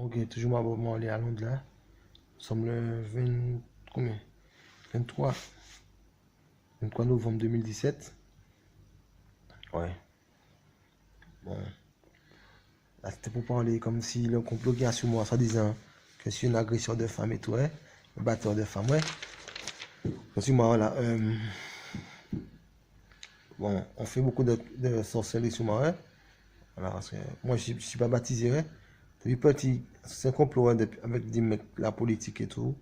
Ok, toujours ma maman aller à Londres là. Nous sommes le 20, combien? 23, 23 novembre 2017. Ouais. Bon. Là, c'était pour parler comme si le complot qui a sur moi, soi-disant que je suis un agresseur de femmes et tout, ouais. Un batteur de femmes, ouais. Comme si moi, voilà. Bon, on fait beaucoup de sorcellerie sur moi, ouais. Voilà, parce que moi, je suis pas baptisé, ouais. Depuis petit, c'est un complot ouais, avec la politique et tout.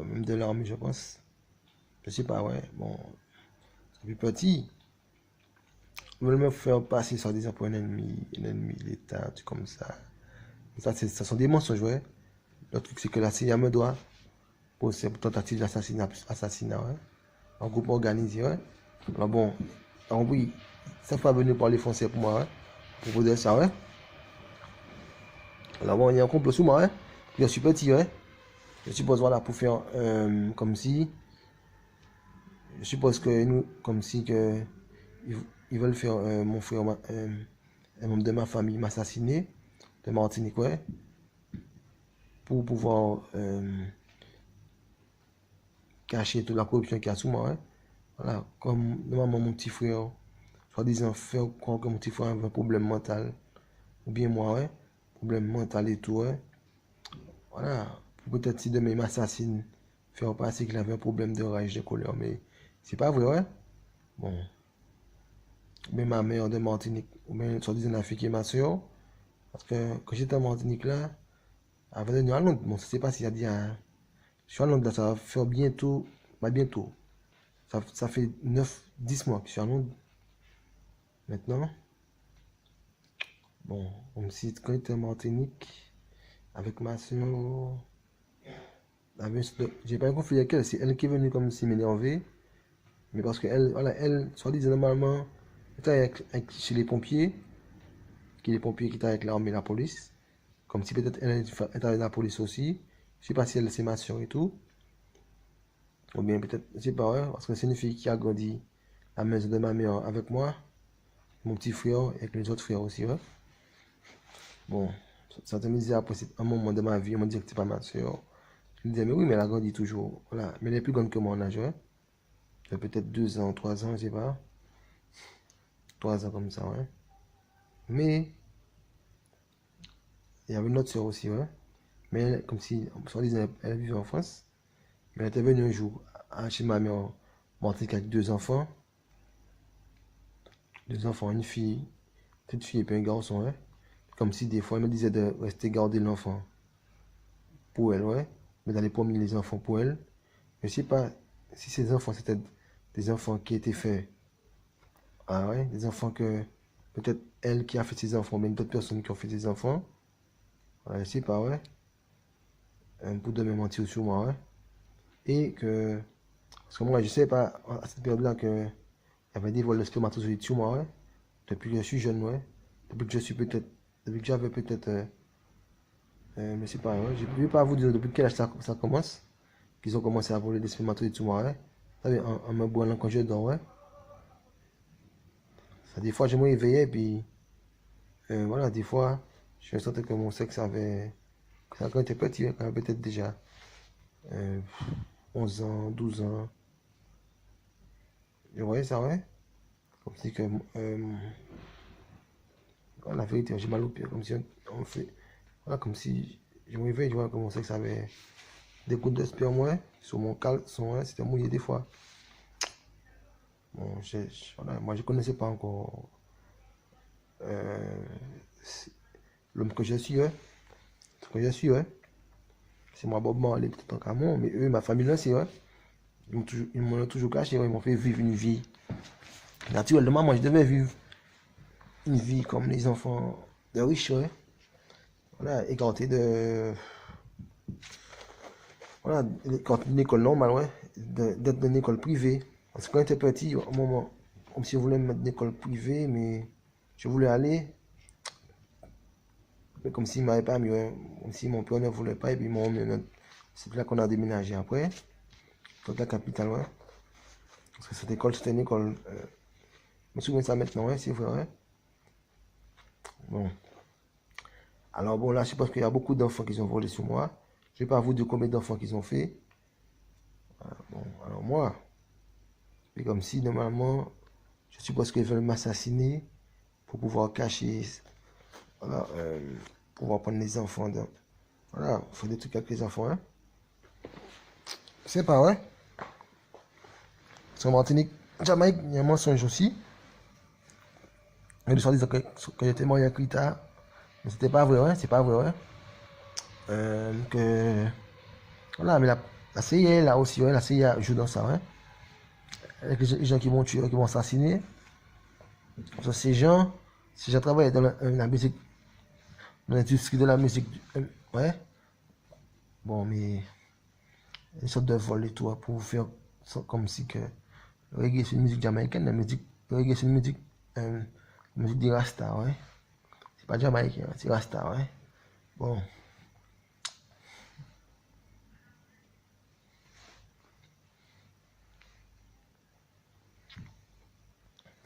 Même de l'armée, je pense. Je sais pas, ouais. Bon, depuis petit, ils veulent me faire passer soi-disant pour un ennemi de l'État, tout comme ça. Ça sont des mensonges, ouais. Le truc, c'est que la CIA me doit pour cette tentative d'assassinat, ouais. En groupe organisé, ouais. Alors bon, alors oui, ça faut venir parler français pour moi, ouais. Pour vous dire ça, ouais. Alors bon, il y a un complot sous moi, ouais. Je suis petit, ouais. Je suppose, voilà, pour faire comme si. Je suppose que nous, comme si que. Ils, ils veulent faire mon frère, un membre de ma famille m'assassiner, de Martinique, ouais. Pour pouvoir cacher toute la corruption qu'il y a sous moi, ouais. Voilà, comme normalement mon petit frère, soi-disant faire croire que mon petit frère avait un problème mental, ou bien moi, ouais, problème mental et tout, ouais. Voilà, peut-être si demain il m'assassine, faire passer qu'il avait un problème de rage, de colère, mais c'est pas vrai, ouais. Bon, mais ma mère de Martinique, ou bien soi-disant la fille qui est ma soeur, parce que quand j'étais en Martinique là, avant de venir à Londres, bon, je sais pas s'il y a dit, je suis à Londres là, ça va faire bientôt, pas bientôt, ça fait 9, 10 mois que je suis à Londres maintenant. Bon, on me cite quand j'étais en Martinique, avec ma soeur, j'ai pas un conflit avec elle, c'est elle qui est venue comme si m'énerver. Mais parce qu'elle, voilà, elle, soi-disant normalement, elle était chez les pompiers, les pompiers qui étaient avec l'armée et la police. Comme si peut-être elle était avec la police aussi. Je sais pas si elle c'est ma soeur et tout. Ou bien peut-être, je sais pas, ouais, parce que c'est une fille qui a grandi à la maison de ma mère avec moi, mon petit frère et avec les autres frères aussi, ouais. Bon, ça te me disait après un moment de ma vie, on me dit que c'est pas ma soeur. Je me disais, mais oui, mais elle a grandi toujours. Voilà. Mais elle est plus grande que moi en âge, ouais. Elle a peut-être 2 ans, 3 ans, je sais pas. 3 ans comme ça, ouais. Mais il y avait une autre soeur aussi, ouais. Mais elle, comme si, soi-disant, elle vivait en France. Mais elle était venue un jour chez ma mère, Martinique avec 2 enfants. 2 enfants, une fille, petite fille et puis un garçon, ouais. Comme si des fois, elle me disait de rester garder l'enfant pour elle, ouais. Mais d'aller promener les enfants pour elle. Je sais pas si ces enfants, c'était des enfants qui étaient faits. Ah ouais, des enfants que peut-être elle qui a fait ses enfants, mais d'autres personnes qui ont fait ses enfants. Ouais, je sais pas, ouais. Un bout de me mentir sur moi, ouais. Et que. Parce que moi, je sais pas, à cette période-là, que il y avait des vols de spermatozoïdes sur moi, ouais. Depuis que je suis jeune, ouais. Depuis que je suis peut-être. Depuis que j'avais peut-être. Mais c'est pas, ouais. Je ne vais pas vous dire depuis quel âge ça commence. Qu'ils ont commencé à voler des spermatozoïdes sur moi, ouais. Vous savez, en me boilant quand je dors, ouais. Ça, des fois, je me réveillais, et puis. Voilà, des fois, je sentais que mon sexe avait. Quand j'étais petit, ouais, quand j'avais peut-être déjà 11 ans, 12 ans. Je voyais ça, ouais. Comme si que. La vérité, j'ai mal au pied. Comme si on fait. Voilà, comme si je me réveille, je vois que mon sexe avait des gouttes de sperme, ouais, sur mon caleçon, ouais, c'était mouillé des fois. Bon, voilà, moi, je connaissais pas encore euh, l'homme que je suis, ouais. Ce que je suis, ouais. C'est moi, Bob Marley, peut-être en Camon, mais eux, ma famille, là, c'est, ouais. Ils m'ont toujours caché, ouais. Ils m'ont fait vivre une vie naturellement. Moi, je devais vivre une vie comme les enfants de riches, ouais. Voilà, écarté de. Voilà, écarté d'une école normale, ouais. D'être dans une école privée. Parce que quand j'étais petit, au moment, comme si je voulais me mettre dans une école privée, mais je voulais aller, mais comme s'il ne m'avait pas mis, ouais. Comme si mon père ne voulait pas, et puis ils m'ont mis c'est là qu'on a déménagé après, dans la capitale, ouais. Parce que cette école, c'était une école. Je me souviens de ça maintenant, ouais, c'est vrai, ouais. Bon. Alors bon, là, je pense qu'il y a beaucoup d'enfants qui ont volé sur moi. Je ne vais pas vous dire combien d'enfants qu'ils ont fait. Bon, alors moi, c'est comme si normalement, je suppose qu'ils veulent m'assassiner pour pouvoir cacher, voilà, pouvoir prendre les enfants. Donc, voilà, il faut des trucs avec les enfants. Hein. C'est pas vrai. Sur Martinique, Jamaïque, il y a un mensonge aussi. Et le soir disant que j'étais marié avec Rita. Mais c'était pas vrai, ouais, c'est pas vrai, ouais. Que, voilà, mais la CIA, là aussi, ouais, la CIA joue dans ça, ouais. Avec les gens qui vont tuer, qui vont assassiner. Ces gens travaillent dans la musique, dans l'industrie de la musique, ouais. Bon, mais une sorte de vol et tout, hein, pour faire comme si que le reggae c'est une musique jamaïcaine, le reggae c'est une musique des Rasta, ouais. C'est pas jamaïcain, c'est Rasta, ouais. Bon.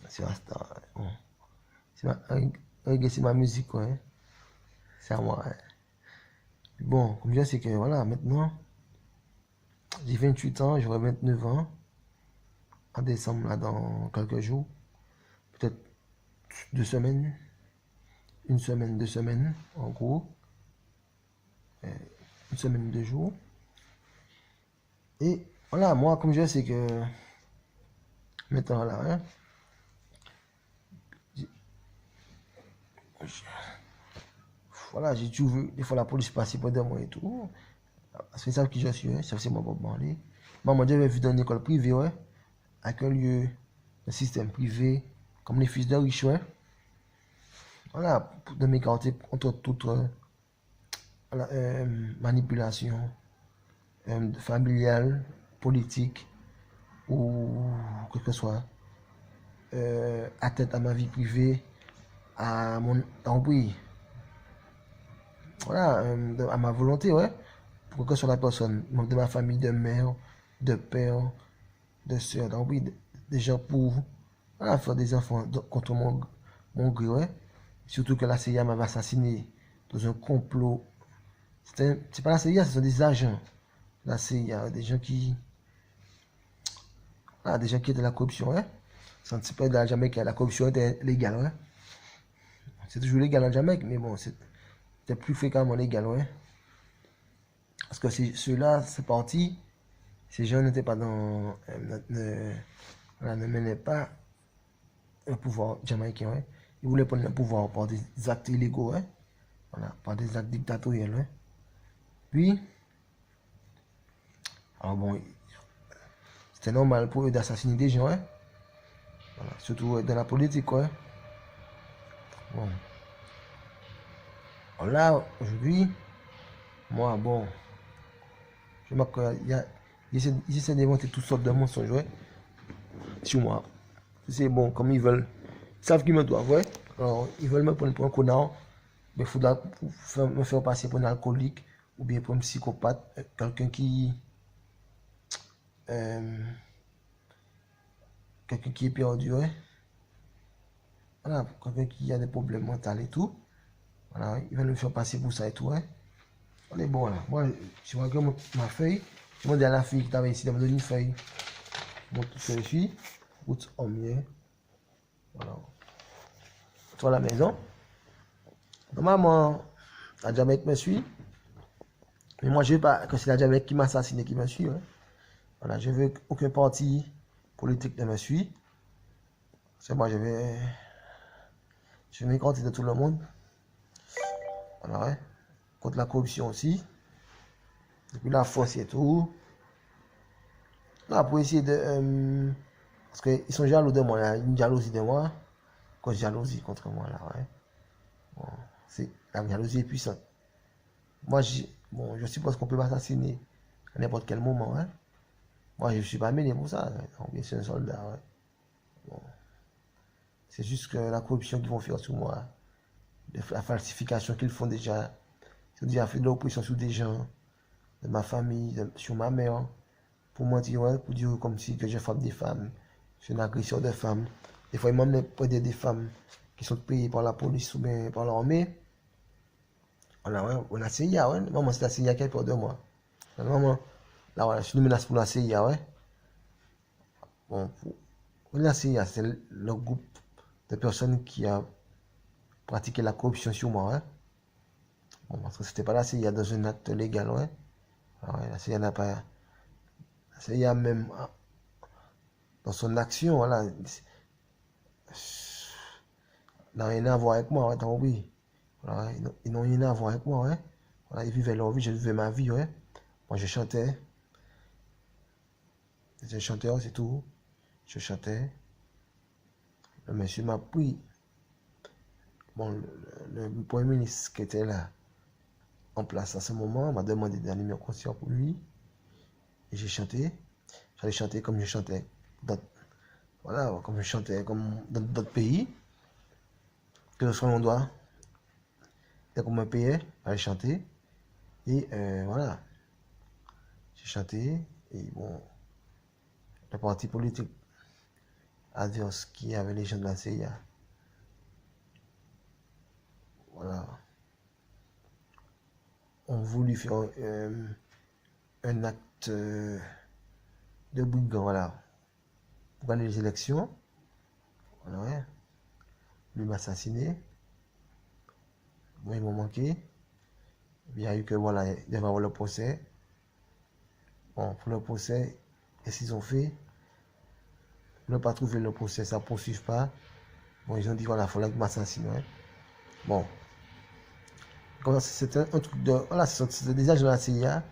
C'est Rasta, ouais. Bon. Reggae c'est ma musique, ouais. C'est à moi, ouais. Bon, comme je dis, c'est que voilà, maintenant, j'ai 28 ans, j'aurai 29 ans. En décembre, là, dans quelques jours. Peut-être 2 semaines. 1 semaine, 2 semaines, en gros. 1 semaine, 2 jours. Et voilà, moi, comme je dis, c'est que maintenant, là, hein, voilà, j'ai toujours vu des fois la police passer près de moi et tout. C'est ça qui je suis, hein, ça c'est moi Bob Marley. Moi, j'avais vu dans une école privée, ouais, avec un lieu, un système privé, comme les fils de riches, ouais. Voilà, de m'écarter contre toute voilà, manipulation familiale, politique, ou quel que soit, atteinte à ma vie privée, à mon oui, voilà, à ma volonté, ouais, pour que ce soit la personne, membre de ma famille, de mère, de père, de soeur, donc oui, des gens pour voilà, faire des enfants contre mon gré, ouais. Surtout que la CIA m'avait assassiné dans un complot. C'est pas la CIA, ce sont des agents. La CIA, des gens qui. Ah, des gens qui étaient de la corruption, hein. C'est pas de la Jamaïque, la corruption était légale, ouais. C'est toujours légal en Jamaïque, mais bon, c'était plus fréquemment légal, ouais. Parce que ceux-là, c'est parti. Ces gens n'étaient pas dans. Ne menaient pas un pouvoir jamaïcain, ouais. Ils voulaient prendre le pouvoir par des actes illégaux, ouais. Voilà, par des actes dictatoriels, ouais. Puis, alors bon, c'était normal pour eux d'assassiner des gens, ouais. Voilà, surtout dans la politique, ouais. Bon. Alors là, aujourd'hui, moi, bon, je remarque qu'ils essaient d'inventer toutes sortes de mensonges, ouais, sur moi. C'est bon, comme ils veulent. Ils savent qu'ils me doivent, ouais. Alors, ils veulent me prendre pour un connard, mais il faudra me faire passer pour un alcoolique ou bien pour un psychopathe, quelqu'un euh, quelqu'un qui est perdu, ouais. Voilà, quelqu'un qui a des problèmes mentaux et tout. Voilà, ils veulent me faire passer pour ça et tout, ouais. On est bon là. Moi, je vois que ma feuille, je demande à la fille qui t'avait ici de me donner une feuille. Bon, je suis, route en mieux. Voilà. Sur la maison. Normalement, la Jamaïque me suit. Mais moi, je ne veux pas que c'est la Jamaïque qui m'a assassiné qui me suit. Hein. Voilà, je veux qu'aucun parti politique ne me suit. C'est moi, je vais m'écarter de tout le monde. Voilà, hein. Contre la corruption aussi. Et puis la force et tout. Là, pour essayer de. Parce qu'ils sont jaloux de moi, il y a une jalousie de moi. Cause jalousie contre moi, là, ouais. Bon, la jalousie est puissante. Moi, bon, je suppose qu'on peut m'assassiner à n'importe quel moment, hein. Moi, je ne suis pas mêlé pour ça. Donc, bien sûr, un soldat, ouais. Bon. C'est juste que la corruption qu'ils vont faire sur moi, la falsification qu'ils font déjà, ils ont déjà fait de l'oppression sur des gens, de ma famille, sur ma mère, pour mentir, ouais, pour dire comme si que je frappe des femmes, je suis une agression de femmes. Des fois, ils m'emmènent près des femmes qui sont payées par la police ou bien par l'armée. Voilà, ouais, on a CIA, ouais. Maman, c'est la CIA qui a peur de moi. Maman, là, voilà, je suis une menace pour la CIA, ouais. Bon, pour la CIA, c'est le groupe de personnes qui a pratiqué la corruption sur moi, ouais. Bon, parce que c'était pas la CIA dans un acte légal, ouais. Ah ouais, la CIA n'a pas. La CIA même dans son action, voilà, n'a rien à voir avec moi, ouais, t'as compris. Voilà, ils n'ont rien à voir avec moi, ouais. Voilà, ils vivaient leur vie, je vivais ma vie, ouais. Moi, je chantais. J'étais chanteur, c'est tout. Je chantais. Le monsieur m'a pris. Bon, le premier ministre qui était là, en place à ce moment, m'a demandé d'animer un concert pour lui. Et j'ai chanté. J'allais chanter comme je chantais. Voilà, comme je chantais comme dans d'autres pays. Que ce soit mon doigt. Dès qu'on me payait, j'allais chanter. Et voilà. J'ai chanté. Et bon, le parti politique adverse qui avait les gens de la CIA. Voilà. On voulu faire un acte de brigand, voilà. Pour gagner les élections. Voilà, ouais. Lui m'assassiner. Moi, ils m'ont manqué. Il y a eu que, voilà, il devait avoir le procès. Bon, pour le procès, qu'est-ce qu'ils ont fait? Ils n'ont pas trouvé le procès, ça ne poursuit pas. Bon, ils ont dit, voilà, il fallait que m'assassine, ouais. Bon. C'était un truc de. Voilà, c'était des agents de la CIA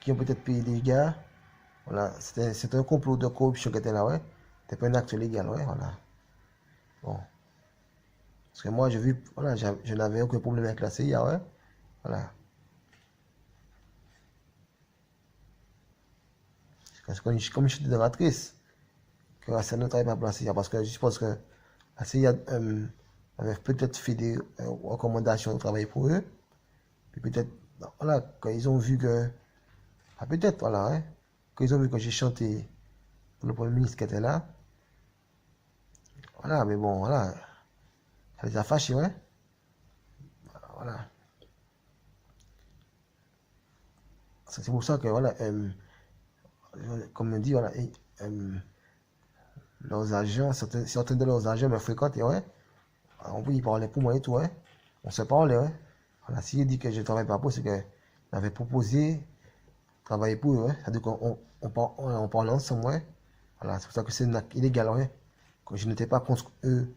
qui ont peut-être payé des gars. Voilà, c'était un complot de corruption qui était là, ouais. C'était pas un acte légal, ouais, voilà. Bon. Parce que moi, j'ai vu, voilà, je n'avais aucun problème avec la CIA, ouais. Voilà. Parce que comme je suis dératrice, que la CIA ne travaille pas pour la CIA, parce que je pense que la CIA avait peut-être fait des recommandations de travail pour eux. Puis peut-être, voilà, quand ils ont vu que. Ah, peut-être, voilà, hein, quand ils ont vu que j'ai chanté pour le Premier ministre qui était là. Voilà, mais bon, voilà. Ça les a fâchés, ouais. Voilà. C'est pour ça que, voilà, comme on dit, voilà, leurs agents, certains de leurs agents me fréquentent, ouais. Alors, oui, ils parlaient pour moi et tout, ouais. On se parlait, ouais. Voilà, s'il dit que je ne travaille pas pour, c'est qu'il avait proposé de travailler pour eux, ouais. C'est-à-dire qu'on parle ensemble, ouais. Voilà, c'est pour ça que c'est illégal, ouais. Que je n'étais pas contre eux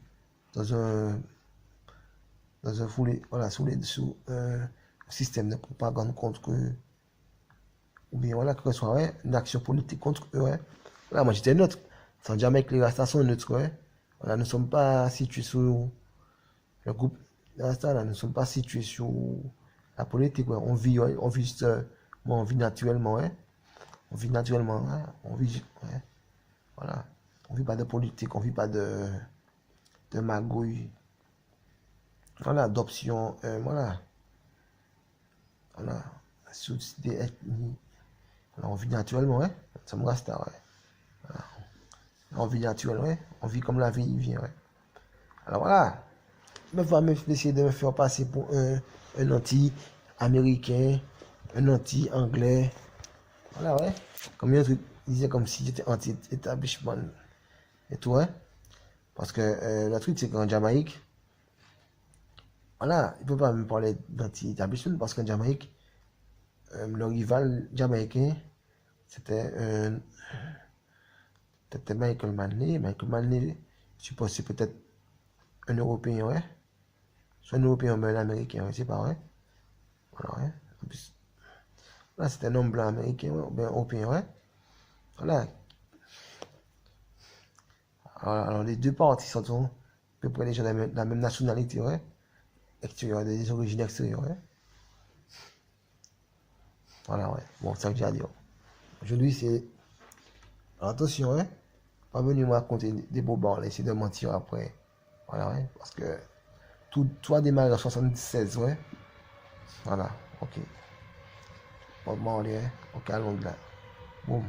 dans un, dans un foulé, voilà, sous un système de propagande contre eux. Ou bien, voilà, que ce soit, ouais, une action politique contre eux, ouais. Voilà, moi j'étais neutre. Sans jamais que les Rastas sont neutres, ouais. Voilà, nous ne sommes pas situés sur le groupe Rasta, là, nous ne sommes pas situés sur la politique, ouais. On vit juste, bon, on vit naturellement, ouais. On vit naturellement, ouais. On vit, ouais. Voilà. On vit pas de politique, on vit pas de magouille. Voilà, d'options, voilà. Voilà. Sous des ethnies. Voilà, on vit naturellement, ouais. Ça me reste, ouais. Voilà. On vit naturellement, ouais. On vit comme la vie vient, ouais. Alors voilà. Me va essayer de me faire passer pour un anti-américain, un anti-anglais. Voilà, ouais. Comme il y a un truc, il disait comme si j'étais anti-établissement et tout, ouais. Parce que le truc, c'est qu'en Jamaïque, voilà, il ne peut pas me parler d'anti-établissement parce qu'en Jamaïque, le rival jamaïcain, c'était Michael Manley. Michael Manley, je suppose c'est peut-être un Européen, ouais. Soit un Européen, mais un Américain, ouais, c'est pas vrai. Voilà, ouais. En plus, là, c'est un homme blanc américain, ouais, ou bien européen, ouais. Voilà. Alors, les deux parties sont à peu près des gens de la même nationalité, ouais. Extérieur, des origines extérieures, ouais. Voilà, ouais. Bon, c'est ça que j'ai à dire. Aujourd'hui, c'est. Alors, attention, ouais. Pas venir me raconter des bobards, là, essayer de mentir après. Voilà, ouais. Parce que tout a démarré en 76, ouais. Voilà, ok. Bon, allez, hein. Ok, allons là. Boum.